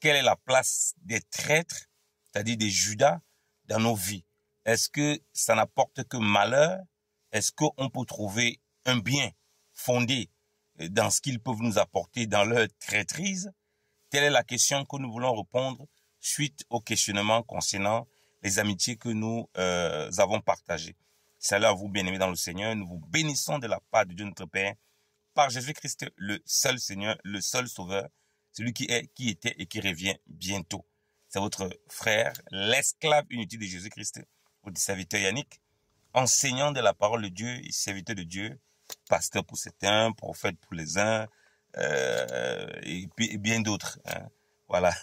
quelle est la place des traîtres, c'est-à-dire des Judas, dans nos vies? Est-ce que ça n'apporte que malheur? Est-ce qu'on peut trouver un bien fondé dans ce qu'ils peuvent nous apporter dans leur traîtrise? Telle est la question que nous voulons répondre suite au questionnement concernant les amitiés que nous avons partagées. Salut à vous, bien-aimés dans le Seigneur. Nous vous bénissons de la part de Dieu notre Père, par Jésus-Christ, le seul Seigneur, le seul Sauveur, celui qui est, qui était et qui revient bientôt. C'est votre frère, l'esclave inutile de Jésus-Christ, votre serviteur Yannick, enseignant de la parole de Dieu et serviteur de Dieu, pasteur pour certains, prophète pour les uns, et bien d'autres. Hein. Voilà.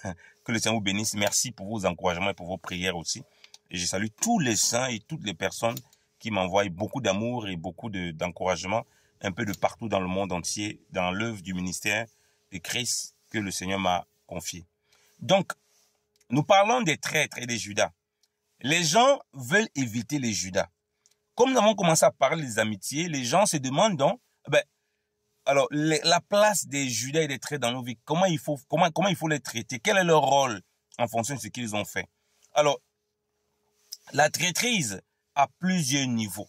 Que le Seigneur vous bénisse. Merci pour vos encouragements et pour vos prières aussi. Et je salue tous les saints et toutes les personnes qui m'envoient beaucoup d'amour et beaucoup d'encouragement un peu de partout dans le monde entier, dans l'œuvre du ministère de Christ que le Seigneur m'a confié. Donc, nous parlons des traîtres et des Judas. Les gens veulent éviter les Judas. Comme nous avons commencé à parler des amitiés, les gens se demandent donc, alors, la place des Judas et des traîtres dans nos vies, comment il faut les traiter? Quel est leur rôle en fonction de ce qu'ils ont fait? Alors, la traîtrise a plusieurs niveaux.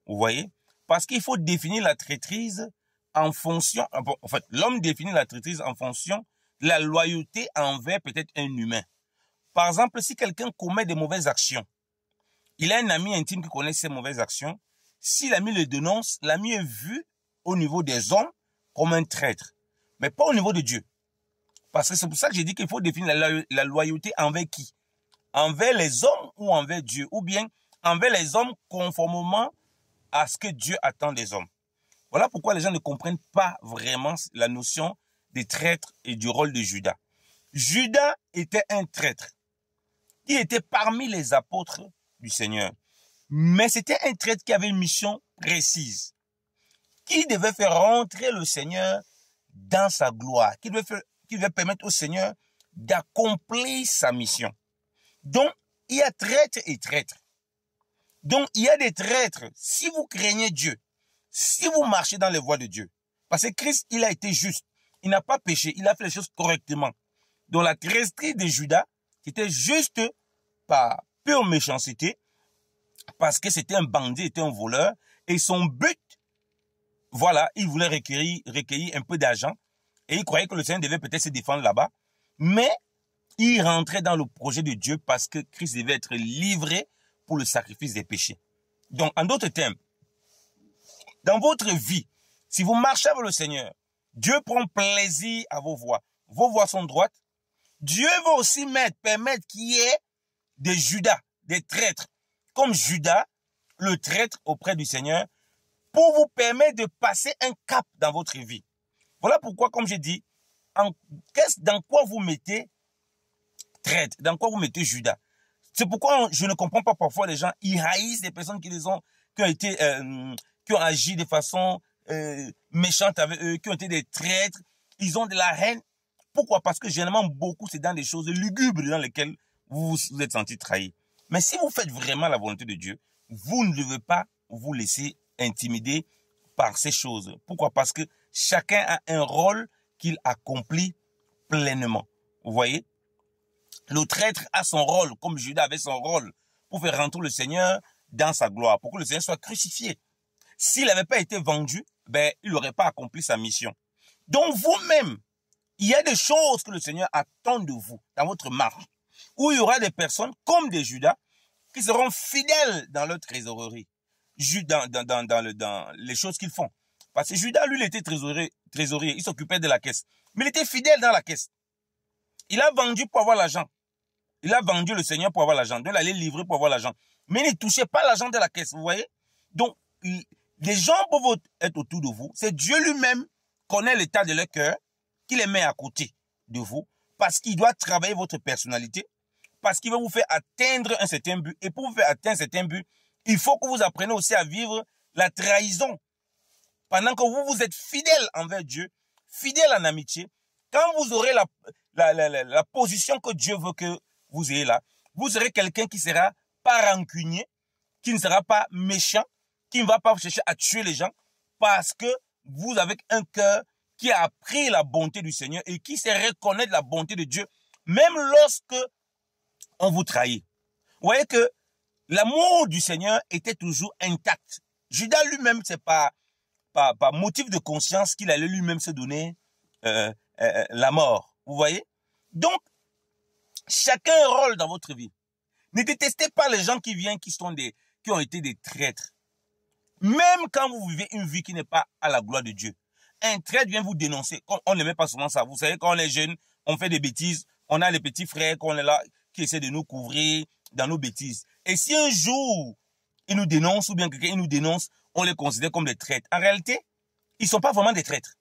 Vous voyez? Parce qu'il faut définir la traîtrise en fonction, en fait, l'homme définit la traîtrise en fonction de la loyauté envers peut-être un humain. Par exemple, si quelqu'un commet de mauvaises actions, il a un ami intime qui connaît ces mauvaises actions, si l'ami le dénonce, l'ami est vu au niveau des hommes comme un traître, mais pas au niveau de Dieu. Parce que c'est pour ça que j'ai dit qu'il faut définir la loyauté envers qui? Envers les hommes ou envers Dieu? Ou bien envers les hommes conformément à ce que Dieu attend des hommes. Voilà pourquoi les gens ne comprennent pas vraiment la notion des traîtres et du rôle de Judas. Judas était un traître. Il était parmi les apôtres du Seigneur. Mais c'était un traître qui avait une mission précise. Qui devait faire rentrer le Seigneur dans sa gloire. Qui devait permettre au Seigneur d'accomplir sa mission. Donc, il y a traître et traître. Donc, il y a des traîtres. Si vous craignez Dieu, si vous marchez dans les voies de Dieu, parce que Christ, il a été juste. Il n'a pas péché. Il a fait les choses correctement. Donc, la traîtrise de Judas, c'était juste par pure méchanceté, parce que c'était un bandit, c'était un voleur, et son but, voilà, il voulait recueillir un peu d'argent, et il croyait que le Seigneur devait peut-être se défendre là-bas, mais il rentrait dans le projet de Dieu parce que Christ devait être livré pour le sacrifice des péchés. Donc, en d'autres termes, dans votre vie, si vous marchez avec le Seigneur, Dieu prend plaisir à vos voies. Vos voies sont droites. Dieu va aussi permettre qu'il y ait des Judas, des traîtres, comme Judas, le traître auprès du Seigneur, pour vous permettre de passer un cap dans votre vie. Voilà pourquoi, comme j'ai dit, dans quoi vous mettez traître, dans quoi vous mettez Judas. C'est pourquoi je ne comprends pas parfois les gens, ils haïssent les personnes qui ont agi de façon méchante avec eux, qui ont été des traîtres, ils ont de la haine. Pourquoi? Parce que généralement, beaucoup, c'est dans des choses lugubres dans lesquelles vous vous êtes senti trahi. Mais si vous faites vraiment la volonté de Dieu, vous ne devez pas vous laisser intimider par ces choses. Pourquoi? Parce que chacun a un rôle qu'il accomplit pleinement. Vous voyez? Le traître a son rôle, comme Judas avait son rôle, pour faire rentrer le Seigneur dans sa gloire, pour que le Seigneur soit crucifié. S'il n'avait pas été vendu, il n'aurait pas accompli sa mission. Donc vous-même, il y a des choses que le Seigneur attend de vous dans votre marche, où il y aura des personnes comme des Judas qui seront fidèles dans leur trésorerie, dans les choses qu'ils font. Parce que Judas, lui, il était trésorier, il s'occupait de la caisse, mais il était fidèle dans la caisse. Il a vendu pour avoir l'argent. Il a vendu le Seigneur pour avoir l'argent. Donc, il allait livrer pour avoir l'argent. Mais il ne touchait pas l'argent de la caisse, vous voyez? Donc, les gens peuvent être autour de vous. C'est Dieu lui-même connaît l'état de leur cœur, qui les met à côté de vous, parce qu'il doit travailler votre personnalité, parce qu'il va vous faire atteindre un certain but. Et pour vous faire atteindre un certain but, il faut que vous appreniez aussi à vivre la trahison. Pendant que vous êtes fidèle envers Dieu, fidèle en amitié, quand vous aurez la position que Dieu veut que vous ayez là, vous serez quelqu'un qui sera pas rancunier, qui ne sera pas méchant, qui ne va pas chercher à tuer les gens, parce que vous avez un cœur qui a appris la bonté du Seigneur et qui sait reconnaître la bonté de Dieu même lorsque on vous trahit. Vous voyez que l'amour du Seigneur était toujours intact. Judas lui-même, c'est pas motif de conscience qu'il allait lui-même se donner la mort. Vous voyez? Donc, chacun a un rôle dans votre vie. Ne détestez pas les gens qui viennent, qui ont été des traîtres. Même quand vous vivez une vie qui n'est pas à la gloire de Dieu. Un traître vient vous dénoncer. On n'aimait pas souvent ça. Vous savez, quand on est jeune, on fait des bêtises. On a les petits frères qu'on est là, qui essaient de nous couvrir dans nos bêtises. Et si un jour, ils nous dénoncent, ou bien quelqu'un nous dénonce, on les considère comme des traîtres. En réalité, ils ne sont pas vraiment des traîtres.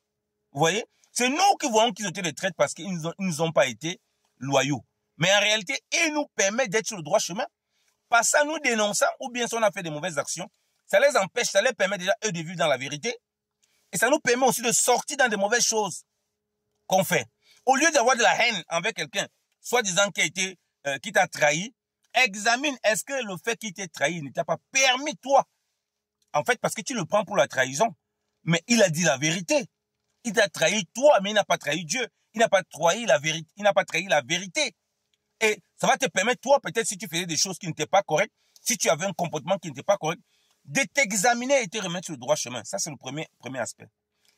Vous voyez? C'est nous qui voyons qu'ils étaient des traîtres parce qu'ils ne nous ont pas été loyaux. Mais en réalité, ils nous permettent d'être sur le droit chemin. Pas ça nous dénonçant, ou bien si on a fait des mauvaises actions, ça les empêche, ça les permet déjà, eux, de vivre dans la vérité. Et ça nous permet aussi de sortir dans des mauvaises choses qu'on fait. Au lieu d'avoir de la haine envers quelqu'un, soi-disant qui t'a trahi, examine, est-ce que le fait qu'il t'ait trahi ne t'a pas permis, toi, en fait, parce que tu le prends pour la trahison, mais il a dit la vérité. Il t'a trahi, toi, mais il n'a pas trahi Dieu. Il n'a pas trahi la vérité. Il n'a pas trahi la vérité. Et ça va te permettre, toi, peut-être si tu faisais des choses qui n'étaient pas correctes, si tu avais un comportement qui n'était pas correct, de t'examiner et te remettre sur le droit chemin. Ça, c'est le premier aspect.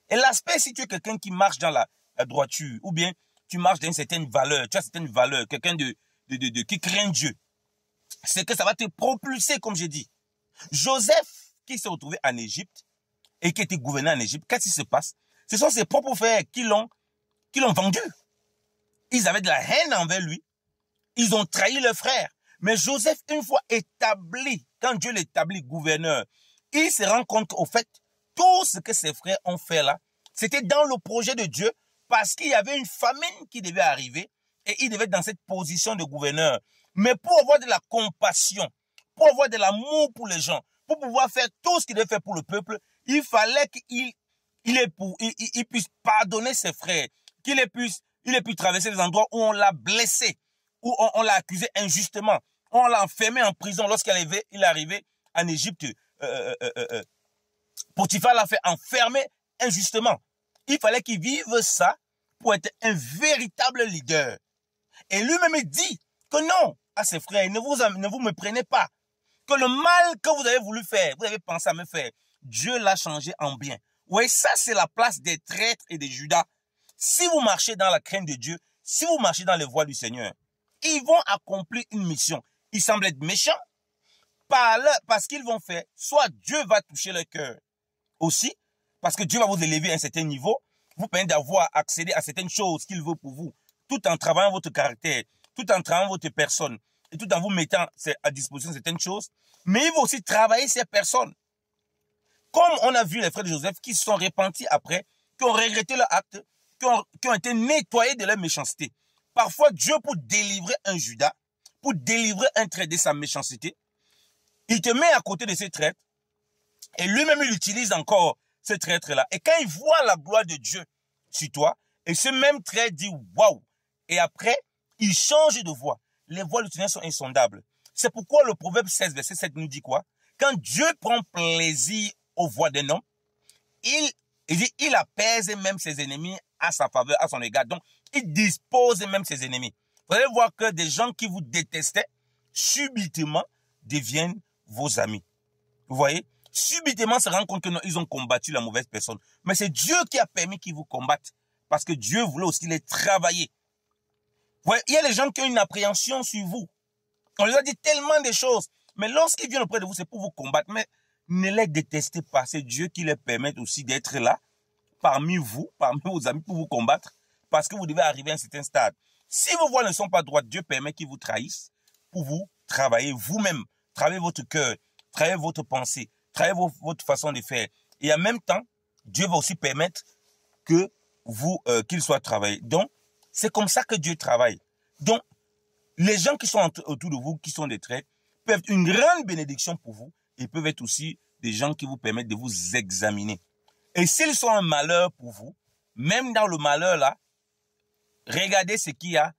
Et l'aspect, si tu es quelqu'un qui marche dans la droiture, ou bien tu marches dans une certaine valeur, tu as certaines valeurs, quelqu'un qui craint Dieu, c'est que ça va te propulser, comme j'ai dit. Joseph, qui s'est retrouvé en Égypte, et qui était gouverneur en Égypte, qu'est-ce qui se passe? Ce sont ses propres frères qui l'ont vendu. Ils avaient de la haine envers lui. Ils ont trahi leur frère. Mais Joseph, une fois établi, quand Dieu l'établit gouverneur, il se rend compte qu'au fait, tout ce que ses frères ont fait là, c'était dans le projet de Dieu parce qu'il y avait une famine qui devait arriver et il devait être dans cette position de gouverneur. Mais pour avoir de la compassion, pour avoir de l'amour pour les gens, pour pouvoir faire tout ce qu'il devait faire pour le peuple, il fallait qu'il puisse pardonner ses frères, qu'il ait pu traverser les endroits où on l'a blessé, où on l'a accusé injustement, où on l'a enfermé en prison lorsqu'il est arrivé en Égypte. Potiphar l'a fait enfermer injustement. Il fallait qu'il vive ça pour être un véritable leader. Et lui-même dit que non à ses frères, ne vous me prenez pas. Que le mal que vous avez voulu faire, vous avez pensé à me faire, Dieu l'a changé en bien. Oui, ça c'est la place des traîtres et des Judas. Si vous marchez dans la crainte de Dieu, si vous marchez dans les voies du Seigneur, ils vont accomplir une mission. Ils semblent être méchants parce qu'ils vont faire, soit Dieu va toucher leur cœur aussi, parce que Dieu va vous élever à un certain niveau, vous permet d'avoir accédé à certaines choses qu'il veut pour vous, tout en travaillant votre caractère, tout en travaillant votre personne, et tout en vous mettant à disposition certaines choses, mais il va aussi travailler ces personnes. Comme on a vu les frères de Joseph qui se sont repentis après, qui ont regretté leur acte, qui ont été nettoyés de leur méchanceté. Parfois, Dieu, pour délivrer un Judas, pour délivrer un traître de sa méchanceté, il te met à côté de ces traîtres, et lui-même, il utilise encore ce traître-là. Et quand il voit la gloire de Dieu sur toi, et ce même traître dit « Waouh !» Et après, il change de voix. Les voies du Seigneur sont insondables. C'est pourquoi le Proverbe 16, verset 7 nous dit quoi? Quand Dieu prend plaisir aux voies d'un homme, il apaise même ses ennemis à sa faveur, à son égard. Donc, il dispose même ses ennemis. Vous allez voir que des gens qui vous détestaient, subitement, deviennent vos amis. Vous voyez? Subitement se rend compte que non, ils ont combattu la mauvaise personne. Mais c'est Dieu qui a permis qu'ils vous combattent. Parce que Dieu voulait aussi les travailler. Vous voyez, il y a des gens qui ont une appréhension sur vous. On leur a dit tellement de choses. Mais lorsqu'ils viennent auprès de vous, c'est pour vous combattre. Mais ne les détestez pas. C'est Dieu qui les permet aussi d'être là, parmi vous, parmi vos amis, pour vous combattre. Parce que vous devez arriver à un certain stade. Si vos voies ne sont pas droites, Dieu permet qu'ils vous trahissent pour vous travailler vous-même. Travailler votre cœur, travailler votre pensée, travailler votre façon de faire. Et en même temps, Dieu va aussi permettre que qu'il soit travaillé. Donc, c'est comme ça que Dieu travaille. Donc, les gens qui sont autour de vous, qui sont des traîtres, peuvent être une grande bénédiction pour vous et peuvent être aussi des gens qui vous permettent de vous examiner. Et s'ils sont un malheur pour vous, même dans le malheur là, regardez ce qu'il y a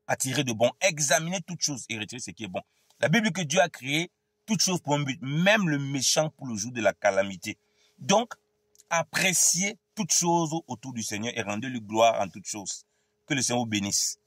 à tirer de bon. Examinez toutes choses et retirez ce qui est bon. La Bible dit que Dieu a créé toutes choses pour un but, même le méchant pour le jour de la calamité. Donc, appréciez toutes choses autour du Seigneur et rendez-lui gloire en toutes choses. Que le Seigneur vous bénisse.